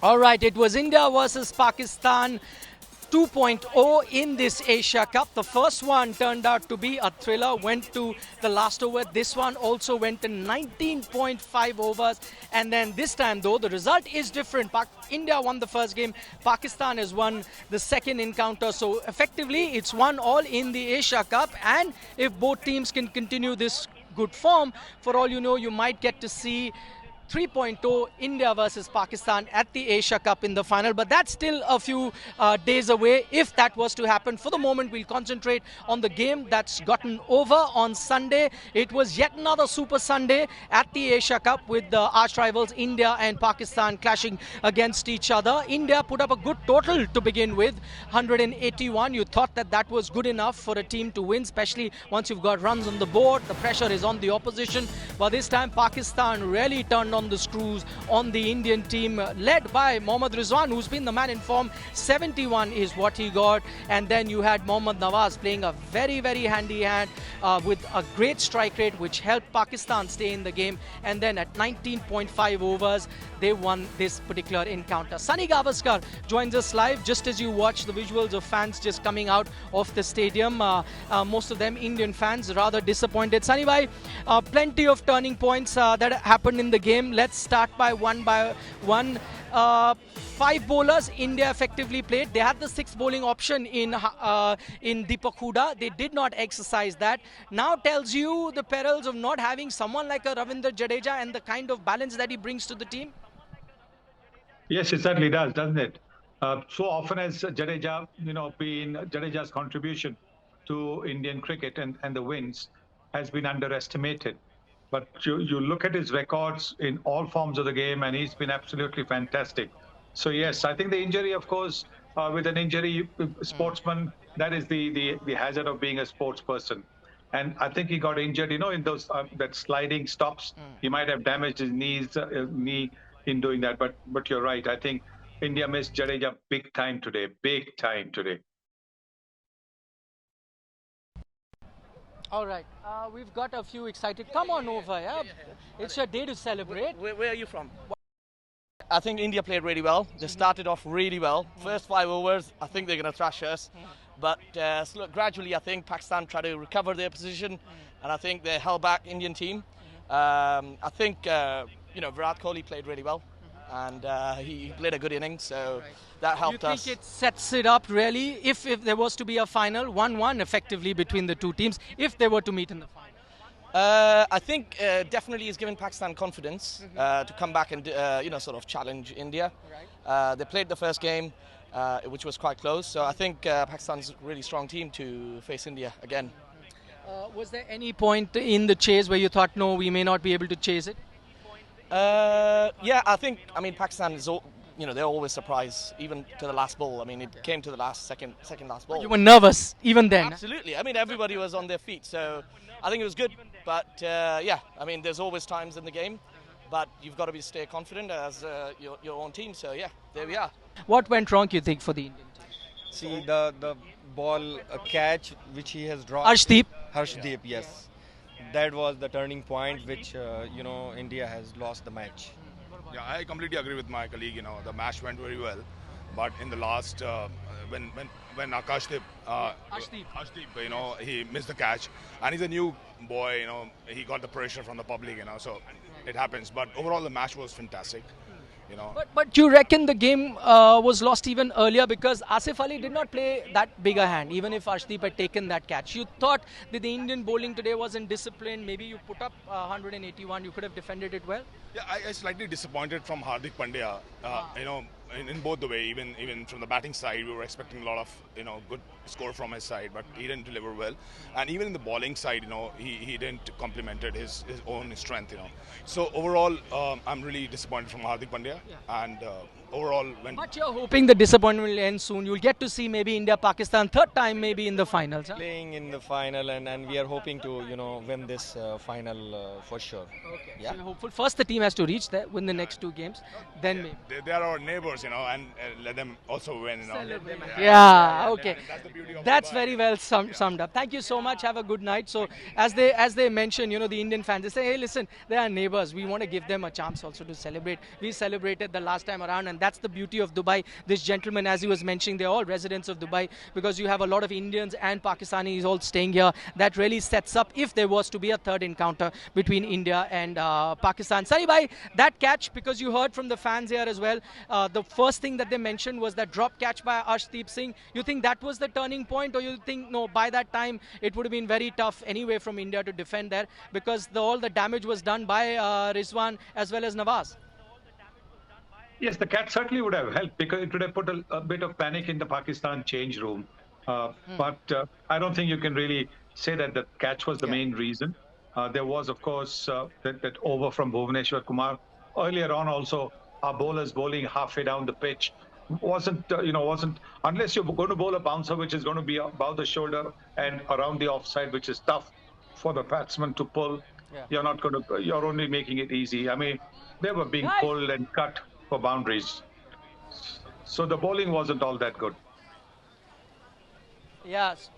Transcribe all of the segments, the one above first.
All right, it was India versus Pakistan 2.0 in this Asia Cup. The first one turned out to be a thriller, went to the last over. This one also went to 19.5 overs. And then this time, though, the result is different. India won the first game, Pakistan has won the second encounter. So effectively, it's 1-1 in the Asia Cup. And if both teams can continue this good form, for all you know, you might get to see 3.0 India versus Pakistan at the Asia Cup in the final, but that's still a few days away if that was to happen. For the moment, we'll concentrate on the game that's gotten over on Sunday. It was yet another Super Sunday at the Asia Cup with the arch rivals India and Pakistan clashing against each other. India put up a good total to begin with, 181. You thought that that was good enough for a team to win, especially once you've got runs on the board. The pressure is on the opposition, but this time Pakistan really turned on the screws on the Indian team, led by Mohammad Rizwan, who's been the man in form. 71 is what he got, and then you had Mohammad Nawaz playing a very, very handy hand with a great strike rate, which helped Pakistan stay in the game. And then at 19.5 overs, they won this particular encounter. Sunil Gavaskar joins us live just as you watch the visuals of fans just coming out of the stadium. Most of them Indian fans, rather disappointed. Sunny bhai, plenty of turning points that happened in the game. Let's start by one. Five bowlers India effectively played. They had the sixth bowling option in Deepak Hooda. They did not exercise that. Now tells you the perils of not having someone like a Ravindra Jadeja and the kind of balance that he brings to the team. Yes, it certainly does, doesn't it? So often as Jadeja, been Jadeja's contribution to Indian cricket and the wins has been underestimated. But you look at his records in all forms of the game, and he's been absolutely fantastic. So yes, I think the injury, of course, with an injury sportsman, that is the hazard of being a sports person. And I think he got injured, in those that sliding stops. He might have damaged his knee in doing that. But you're right. I think India missed Jadeja big time today. Big time today. All right, we've got a few excited. Come on over, yeah? It's your day to celebrate. Where are you from? I think India played really well. They started off really well. First 5 overs, I think they're going to thrash us. But gradually, I think Pakistan tried to recover their position, and I think they held back Indian team. I think Virat Kohli played really well, and he played a good innings, so that helped us. You think it sets it up really if there was to be a final 1-1 effectively between the two teams if they were to meet in the final? I think definitely has given Pakistan confidence to come back and sort of challenge India. Right. They played the first game, which was quite close. So I think Pakistan's a really strong team to face India again. Was there any point in the chase where you thought, no, we may not be able to chase it? Yeah, I mean, Pakistan is they're always surprised, even to the last ball. I mean, it came to the second last ball. You were nervous even then. Absolutely. I mean, everybody was on their feet, so I think it was good. But yeah, I mean, there's always times in the game, but you've got to stay confident as your own team. So yeah, there we are. What went wrong, you think, for the Indian team? See the ball catch which he has dropped. Harshdeep, yes. That was the turning point which India has lost the match. Yeah, I completely agree with my colleague. The match went very well, but in the last, when Arshdeep, he missed the catch, and he's a new boy. He got the pressure from the public. So it happens. But overall, the match was fantastic. But you reckon the game was lost even earlier because Asif Ali did not play that big a hand, even if Arshdeep had taken that catch. You thought that the Indian bowling today wasn't disciplined. Maybe you put up 181, you could have defended it well. Yeah, I slightly disappointed from Hardik Pandya. In both the way, even from the batting side, we were expecting a lot of good score from his side, but he didn't deliver well. And even in the bowling side, he didn't complemented his own strength. So overall, I'm really disappointed from Hardik Pandya. Yeah. And overall, but you're hoping the disappointment will end soon. You'll get to see maybe India-Pakistan third time, maybe in the finals. Huh? Playing in the final, and we are hoping to win this final for sure. Okay. Yeah. So you're hopeful. First, the team has to reach there, win the next two games, then maybe. They are our neighbors. course, and let them also win. Yeah, okay. That's the beauty of That's Dubai. very well summed up. Thank you so much. Have a good night. So as they mention, the Indian fans, they say, hey, listen, they are neighbors. We want to give them a chance also to celebrate. We celebrated the last time around, and that's the beauty of Dubai. This gentleman, as he was mentioning, they're all residents of Dubai because you have a lot of Indians and Pakistanis all staying here. That really sets up if there was to be a third encounter between India and Pakistan. Sorry, bhai, that catch, because you heard from the fans here as well, the first thing that they mentioned was that drop catch by Arshdeep Singh. You think that was the turning point, or you think, no, by that time it would have been very tough anyway from India to defend there because all the damage was done by Rizwan as well as Nawaz? Yes, the catch certainly would have helped because it would have put a bit of panic in the Pakistan change room. But I don't think you can really say that the catch was the main reason. There was, of course, that over from Bhuvaneshwar Kumar. Earlier on, also, our bowlers bowling halfway down the pitch wasn't unless you're going to bowl a bouncer which is going to be above the shoulder and around the offside, which is tough for the batsman to pull. You're only making it easy. I mean, they were being pulled and cut for boundaries. So the bowling wasn't all that good. Yes.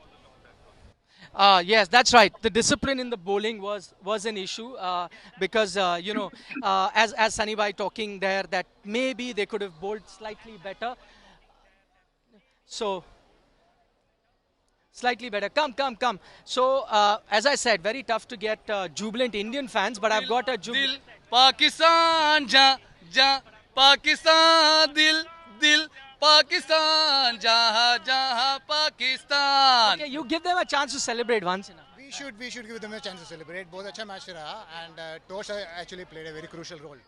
Yes, that's right. The discipline in the bowling was an issue because as Sunny Bhai talking there, that maybe they could have bowled slightly better. So slightly better. Come. So as I said, very tough to get jubilant Indian fans, but I've got a jubilant. Pakistan ja ja Pakistan dil Pakistan jaha jaha Pakistan. Okay, you give them a chance to celebrate once in a. We should give them a chance to celebrate. बहुत अच्छा match रहा and toss actually played a very crucial role.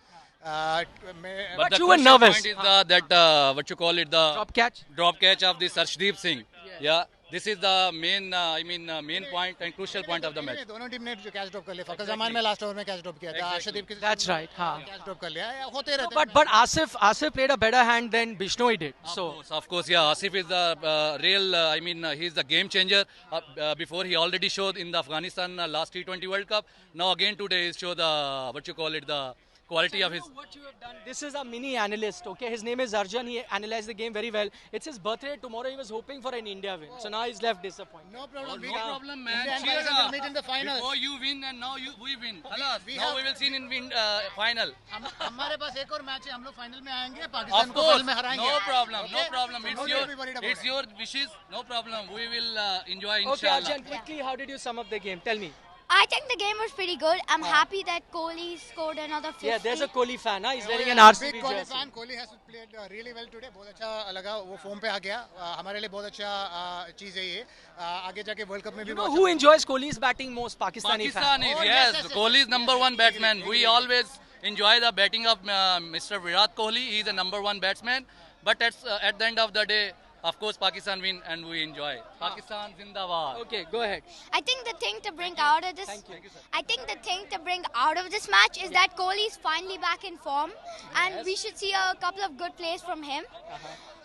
But you were nervous. Point is that what you call it, the Drop catch of this Arshdeep Singh. Yeah. This is the main, main point and crucial point of the match. दोनों team ने catch drop कर लिया. फकर जमान में last over में catch drop किया था. अर्शदीप के That's right. Catch drop कर लिया. होते रहते. But Asif played a better hand than Bishnoi did. Of course, yeah. Asif is the real. He's the game changer. Before he already showed in the Afghanistan last T20 World Cup. Now again today he showed the quality of his. What you have done, this is a mini analyst, okay? His name is Arjun. He analyzed the game very well. It's his birthday tomorrow. He was hoping for an India win. So now he's left disappointed. No problem. No problem, man. India and Cheer Pakistan will up. meet in the finals. Before you win and now we win. Halas. We Now we will see in final. हमारे पास एक और match है. हम लोग final में आएंगे. Pakistan Of को course. Final में हराएंगे. No problem. Okay? No problem. So no need to be worried about It's it. your wishes. No problem. We will enjoy Okay, inshallah. Arjun, quickly, how did you sum up the game? Tell me. I think the game was pretty good. I'm happy that Kohli scored another 50. Yeah, there's a Kohli fan. Huh? He's wearing an Big RCB Kohli jersey. fan. Kohli has played really well today. बहुत अच्छा लगा. वो form पे आ गया. हमारे लिए बहुत अच्छा चीज है ये. आगे जाके वर्ल्ड कप में भी. You know who enjoys Kohli's batting most? Pakistani fan. Pakistanis, Oh, yes. yes. Kohli is number one batsman. Agree. We always enjoy the batting of Mr. Virat Kohli. He is the number one batsman. But at the end of the day, of course, Pakistan win and we enjoy. Pakistan Zindabad. Okay, go ahead. I think the thing to bring out of this, I think the thing to bring out of this match is that Kohli is finally back in form, and we should see a couple of good plays from him.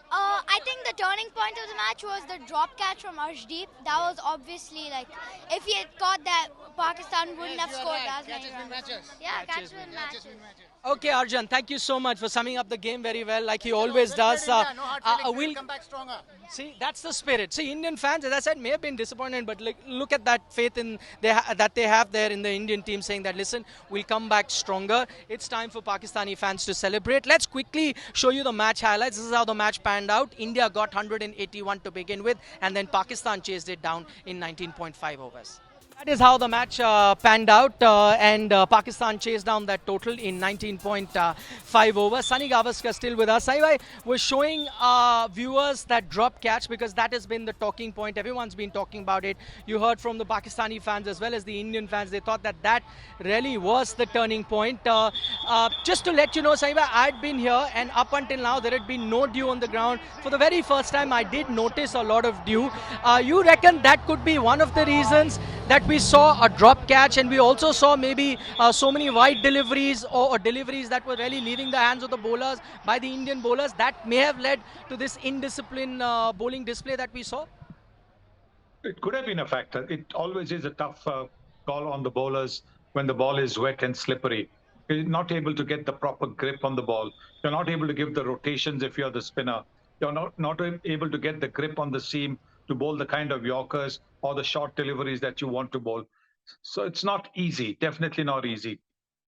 I think the turning point of the match was the drop catch from Arshdeep. That was obviously like, if he had caught that, Pakistan wouldn't have scored as many Catches win runs. matches. Yeah, catches win matches. Okay, Arjun, thank you so much for summing up the game very well, like he always does. No hard feelings. We'll We'll come back stronger. see. That's the spirit. See, Indian fans, as I said, may have been disappointed, but look at that faith in that they have there in the Indian team, saying that listen, we'll come back stronger. It's time for Pakistani fans to celebrate. Let's quickly show you the match highlights. This is how the match panned out. India got 181 to begin with, and then Pakistan chased it down in 19.5 overs. That is how the match panned out, and Pakistan chased down that total in 19.5 overs. Sunil Gavaskar still with us. Sunil, we're showing viewers that drop catch because that has been the talking point. Everyone's been talking about it. You heard from the Pakistani fans as well as the Indian fans. They thought that really was the turning point. Just to let you know, Sunil, I'd been here, and up until now there had been no dew on the ground. For the very first time, I did notice a lot of dew. You reckon that could be one of the reasons that we saw a drop catch, and we also saw maybe so many wide deliveries or deliveries that were really leaving the hands of the bowlers by the Indian bowlers, that may have led to this indisciplined bowling display that we saw? It could have been a factor. It always is a tough call on the bowlers when the ball is wet and slippery. You're not able to get the proper grip on the ball. You're not able to give the rotations if you're the spinner. You're not able to get the grip on the seam to bowl the kind of Yorkers or the short deliveries that you want to bowl. So it's not easy, definitely not easy.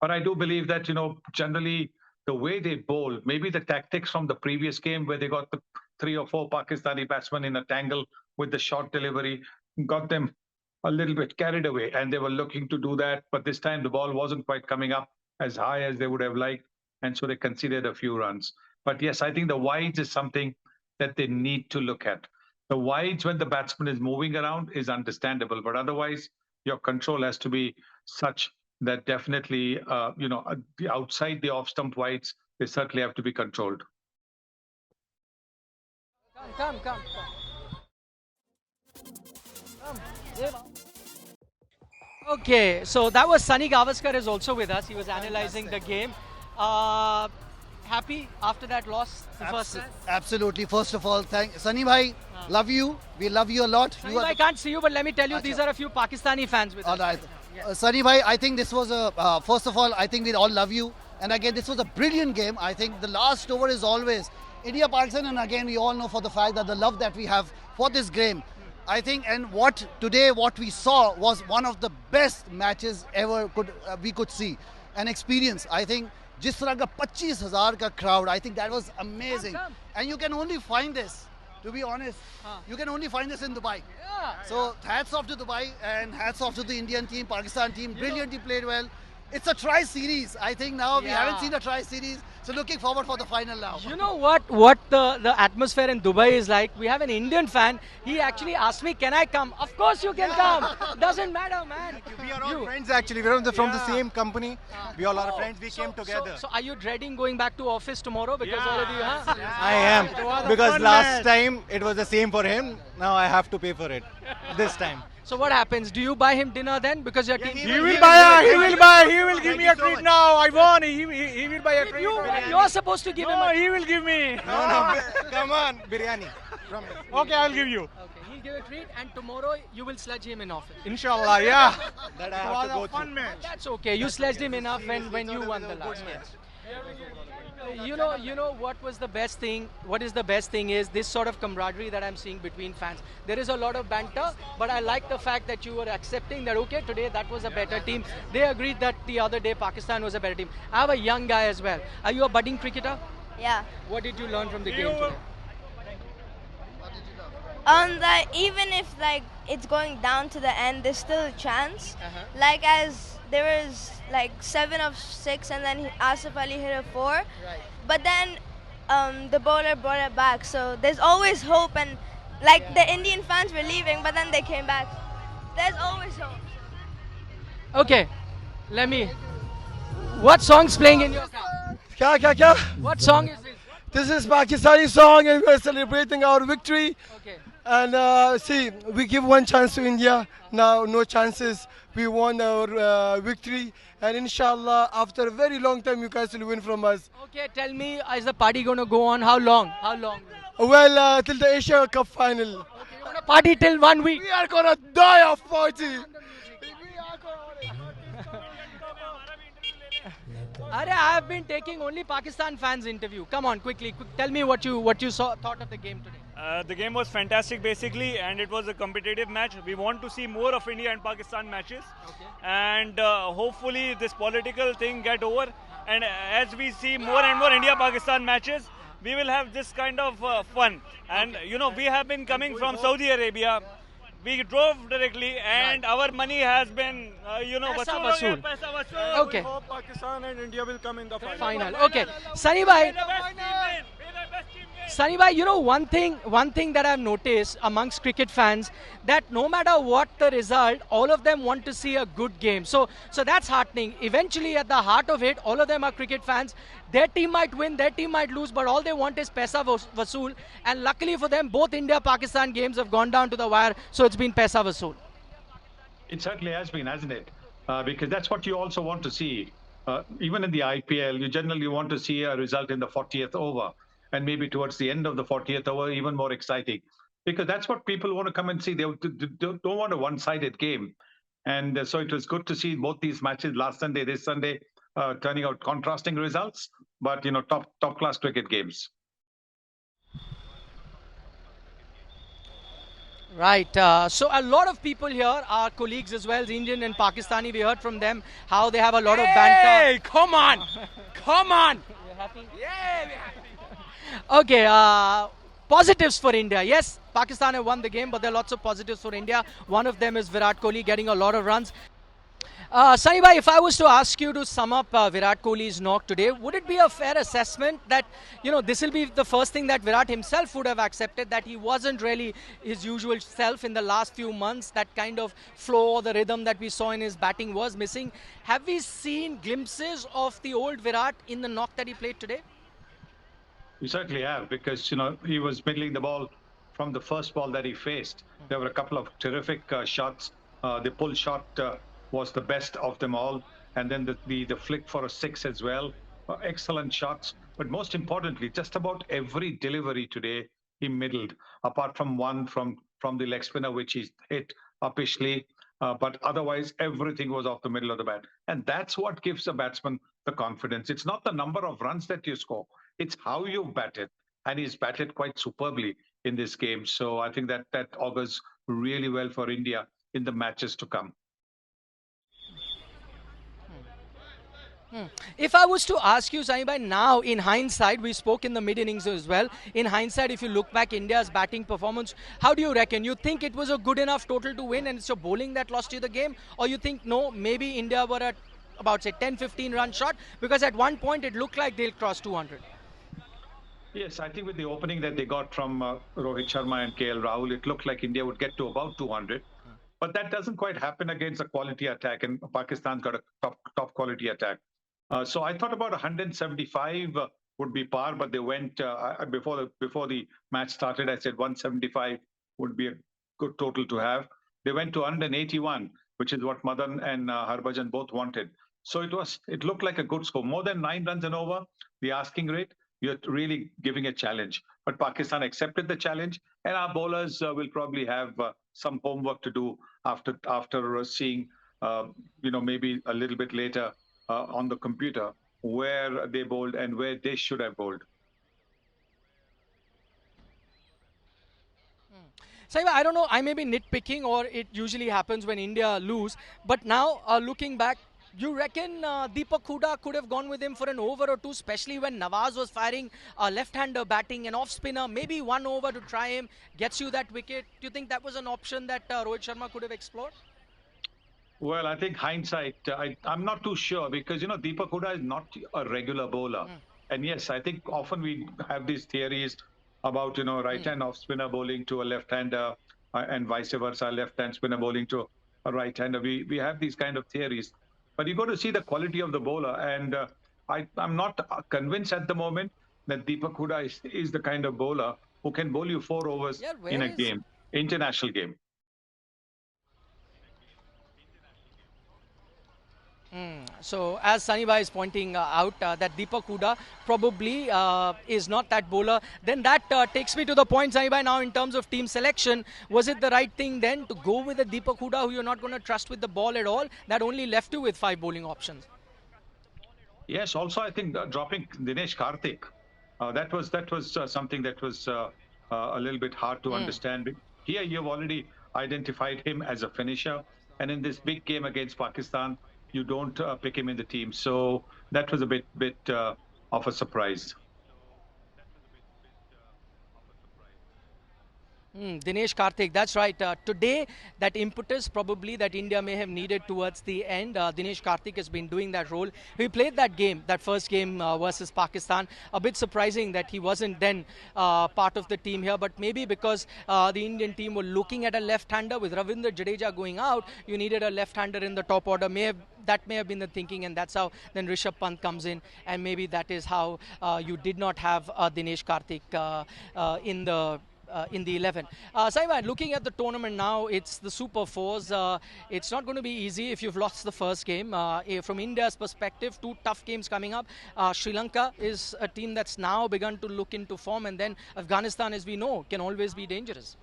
But I do believe that, generally the way they bowl, maybe the tactics from the previous game where they got the 3 or 4 Pakistani batsmen in a tangle with the short delivery, got them a little bit carried away, and they were looking to do that. But this time the ball wasn't quite coming up as high as they would have liked, and so they conceded a few runs. But yes, I think the wides is something that they need to look at. The wides when the batsman is moving around is understandable, but otherwise your control has to be such that definitely, the outside the off stump wides, they certainly have to be controlled. Come. Okay, so that was Sunil Gavaskar is also with us. He was analyzing the game. Happy after that loss? The first. Absolutely. First of all, thank Sunny bhai. Love you. We love you a lot. Sunil, I can't see you, but let me tell you, these are a few Pakistani fans with All us. right. Yeah. Sunny bhai, I think this was a, first of all, I think we all love you. And again, this was a brilliant game. I think the last over is always India-Pakistan. And again, we all know for the fact that the love that we have for this game. I think, and what we saw was one of the best matches ever we could see. An experience. I think, जिस तरह का 25,000 का crowd, I think that was amazing. And you can only find this, to be honest, you can only find this in Dubai. So hats off to Dubai and hats off to the Indian team, Pakistan team, brilliantly played well. It's a tri-series. I think now we haven't seen a tri-series, so looking forward for the final now. You know what the atmosphere in Dubai is like? We have an Indian fan. He actually asked me, can I come? Of course you can come. Doesn't matter, man. We are all friends actually. We're from the same company. We all are friends. We came together. So are you dreading going back to office tomorrow? Because all of you, huh? I am. Because last time it was the same for him. Now I have to pay for it. This time. So what happens? Do you buy him dinner then? Because your team. He will buy. He will give me a treat now. I won. He will buy a treat. You're supposed to give him. No, he will give me. No. Come on, biryani. Okay, I'll give you. Okay, he'll give a treat, and tomorrow you will sledge him in office. Inshallah, yeah. That I have to go fun through. match. That's okay. You sledged him enough when you won the last match. You know what was the best thing? What is the best thing is this sort of camaraderie that I'm seeing between fans. There is a lot of banter, but I like the fact that you were accepting that, okay, today that was a better team. They agreed that the other day Pakistan was a better team. I have a young guy as well. Are you a budding cricketer? Yeah. What did you learn from the game today? That even if like it's going down to the end, there's still a chance. Like as there was like 7 of 6, and then Asif Ali hit a 4. Right. But then the bowler brought it back. So there's always hope, and like the Indian fans were leaving, but then they came back. There's always hope. Okay, let me. What song's playing in your car? Kya? What song is this? This is Pakistani song and we're celebrating our victory. Okay. And see, we give one chance to India. Now no chances. We won our victory. And inshallah, after a very long time, you guys will win from us. Okay, tell me, is the party going to go on? How long? Well, till the Asia Cup final. Okay, you want to party till 1 week? We are gonna die of party. I have been taking only Pakistan fans interview. Come on, quickly, tell me what you thought of the game today. The game was fantastic basically, and it was a competitive match. We want to see more of India and Pakistan matches. Okay. And hopefully this political thing get over, and as we see more and more India-Pakistan matches, we will have this kind of fun. And you know, we have been coming from Saudi Arabia. We drove directly, and our money has been, Vasool. Okay. We hope Pakistan and India will come in the Final. Okay. Sunny bhai, you know one thing that I've noticed amongst cricket fans, that no matter what the result, all of them want to see a good game. So that's heartening. Eventually, at the heart of it, all of them are cricket fans. Their team might win, their team might lose, but all they want is paisa vasool. And luckily for them, both India-Pakistan games have gone down to the wire, so it's been paisa vasool. It certainly has been, hasn't it? Because that's what you also want to see. Even in the IPL, you generally want to see a result in the 40th over, and maybe towards the end of the 40th over, even more exciting. Because that's what people want to come and see. They don't want a one-sided game. And so it was good to see both these matches last Sunday, this Sunday. turning out contrasting results, but top class cricket games. Right. So a lot of people here are colleagues as well, Indian and Pakistani. We heard from them how they have a lot of banter. Hey, come on, come on. You're happy? Yeah. Okay. Positives for India. Yes, Pakistan have won the game, but there are lots of positives for India. One of them is Virat Kohli getting a lot of runs. Sunny bhai, if I was to ask you to sum up Virat Kohli's knock today, would it be a fair assessment that, this will be the first thing that Virat himself would have accepted, that he wasn't really his usual self in the last few months, that kind of flow or the rhythm that we saw in his batting was missing? Have we seen glimpses of the old Virat in the knock that he played today? We certainly have, because, he was middling the ball from the first ball that he faced. There were a couple of terrific shots. The pull shot was the best of them all. And then the flick for a six as well. Excellent shots. But most importantly, just about every delivery today, he middled, apart from one from the leg spinner, which he hit uppishly. But otherwise, everything was off the middle of the bat. And that's what gives a batsman the confidence. It's not the number of runs that you score. It's how you batted. And he's batted quite superbly in this game. So I think that augurs really well for India in the matches to come. If I was to ask you, Sunny bhai, now in hindsight, we spoke in the mid-innings as well. In hindsight, if you look back India's batting performance, how do you reckon? You think it was a good enough total to win and it's your bowling that lost you the game? Or you think, no, maybe India were at about, say, 10-15 run shot? Because at one point, it looked like they'll cross 200. Yes, I think with the opening that they got from Rohit Sharma and KL Rahul, it looked like India would get to about 200. But that doesn't quite happen against a quality attack, and Pakistan's got a top quality attack. So I thought about 175 would be par, but they went before the match started. I said 175 would be a good total to have. They went to 181, which is what Madan and Harbhajan both wanted. So it looked like a good score, more than 9 runs and over. The asking rate, you're really giving a challenge. But Pakistan accepted the challenge, and our bowlers will probably have some homework to do after seeing, maybe a little bit later on the computer where they bowled and where they should have bowled. Saiba, I don't know, I may be nitpicking, or it usually happens when India lose. But now, looking back, you reckon Deepak Hooda could have gone with him for an over or two, especially when Nawaz was firing a left-hander batting, an off-spinner, maybe one over to try him, gets you that wicket. Do you think that was an option that Rohit Sharma could have explored? Well, I think hindsight, I'm not too sure, because, Deepak Hooda is not a regular bowler. And yes, I think often we have these theories about, right-hand off-spinner bowling to a left-hander and vice versa, left-hand spinner bowling to a right-hander. We have these kind of theories. But you got to see the quality of the bowler. And I'm not convinced at the moment that Deepak Hooda is the kind of bowler who can bowl you 4 overs in a game, international game. So as Sunny bhai is pointing out that Deepak Hooda probably is not that bowler, then that takes me to the point, Sunny bhai, now in terms of team selection, was it the right thing then to go with a Deepak Hooda who you're not going to trust with the ball at all? That only left you with 5 bowling options. Yes, also I think dropping Dinesh Karthik, that was something that was a little bit hard to understand. Here you've already identified him as a finisher, and in this big game against Pakistan, you don't pick him in the team. So that was a bit of a surprise. Dinesh Karthik, that's right. Today, that impetus probably that India may have needed towards the end, Dinesh Karthik has been doing that role. He played that game, that first game versus Pakistan. A bit surprising that he wasn't then part of the team here, but maybe because the Indian team were looking at a left-hander with Ravindra Jadeja going out, you needed a left-hander in the top order. That may have been the thinking, and that's how then Rishabh Pant comes in, and maybe that is how you did not have Dinesh Karthik in the 11. Saiba, looking at the tournament now, it's the Super Fours. It's not going to be easy if you've lost the first game. From India's perspective, 2 tough games coming up. Sri Lanka is a team that's now begun to look into form, and then Afghanistan, as we know, can always be dangerous.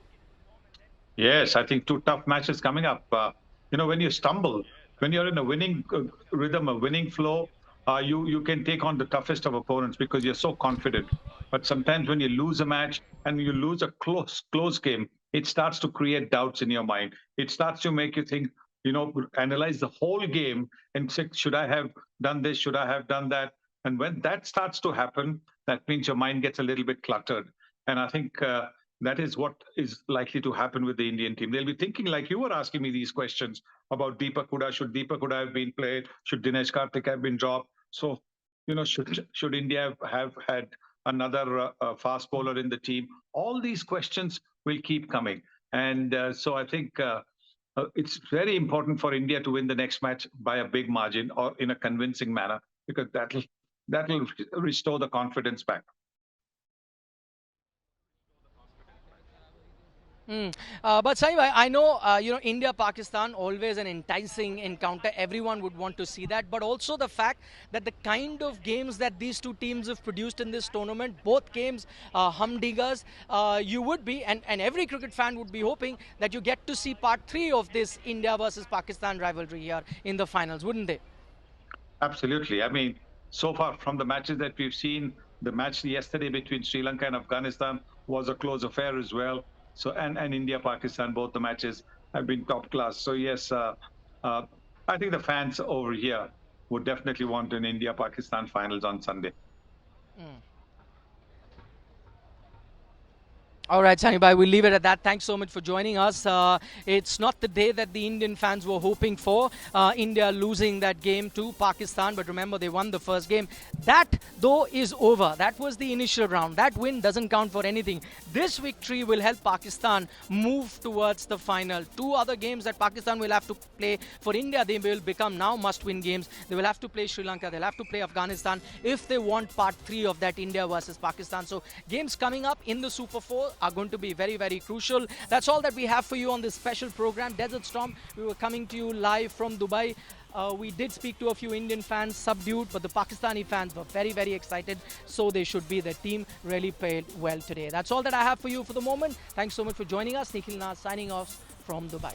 Yes, I think 2 tough matches coming up. When you stumble, when you're in a winning rhythm, a winning flow, you can take on the toughest of opponents because you're so confident. But sometimes when you lose a match and you lose a close game, it starts to create doubts in your mind. It starts to make you think, analyze the whole game and say, should I have done this? Should I have done that? And when that starts to happen, that means your mind gets a little bit cluttered. And I think that is what is likely to happen with the Indian team. They'll be thinking like you were asking me these questions about Deepak Huda. Should Deepak Huda have been played? Should Dinesh Karthik have been dropped? So, should India have had another fast bowler in the team? All these questions will keep coming. And so I think it's very important for India to win the next match by a big margin or in a convincing manner, because that'll restore the confidence back. But Saib, I know, India Pakistan always an enticing encounter. Everyone would want to see that. But also the fact that the kind of games that these two teams have produced in this tournament, both games humdingers, you would be, and every cricket fan would be hoping that you get to see part 3 of this India versus Pakistan rivalry here in the finals, wouldn't they? Absolutely. I mean, so far from the matches that we've seen, the match yesterday between Sri Lanka and Afghanistan was a close affair as well. So and India Pakistan, both the matches have been top class. So yes, I think the fans over here would definitely want an India Pakistan finals on Sunday. All right, Sunny Bhai, we'll leave it at that. Thanks so much for joining us. It's not the day that the Indian fans were hoping for. India losing that game to Pakistan, but remember, they won the first game. That, though, is over. That was the initial round. That win doesn't count for anything. This victory will help Pakistan move towards the final. 2 other games that Pakistan will have to play for India, they will become now must-win games. They will have to play Sri Lanka. They'll have to play Afghanistan if they want part 3 of that India versus Pakistan. So games coming up in the Super 4 are going to be very, very crucial. That's all that we have for you on this special program, Desert Storm. We were coming to you live from Dubai. We did speak to a few Indian fans, subdued, but the Pakistani fans were very, very excited. So they should be. Their team really played well today. That's all that I have for you for the moment. Thanks so much for joining us. Nikhil Nas signing off from Dubai.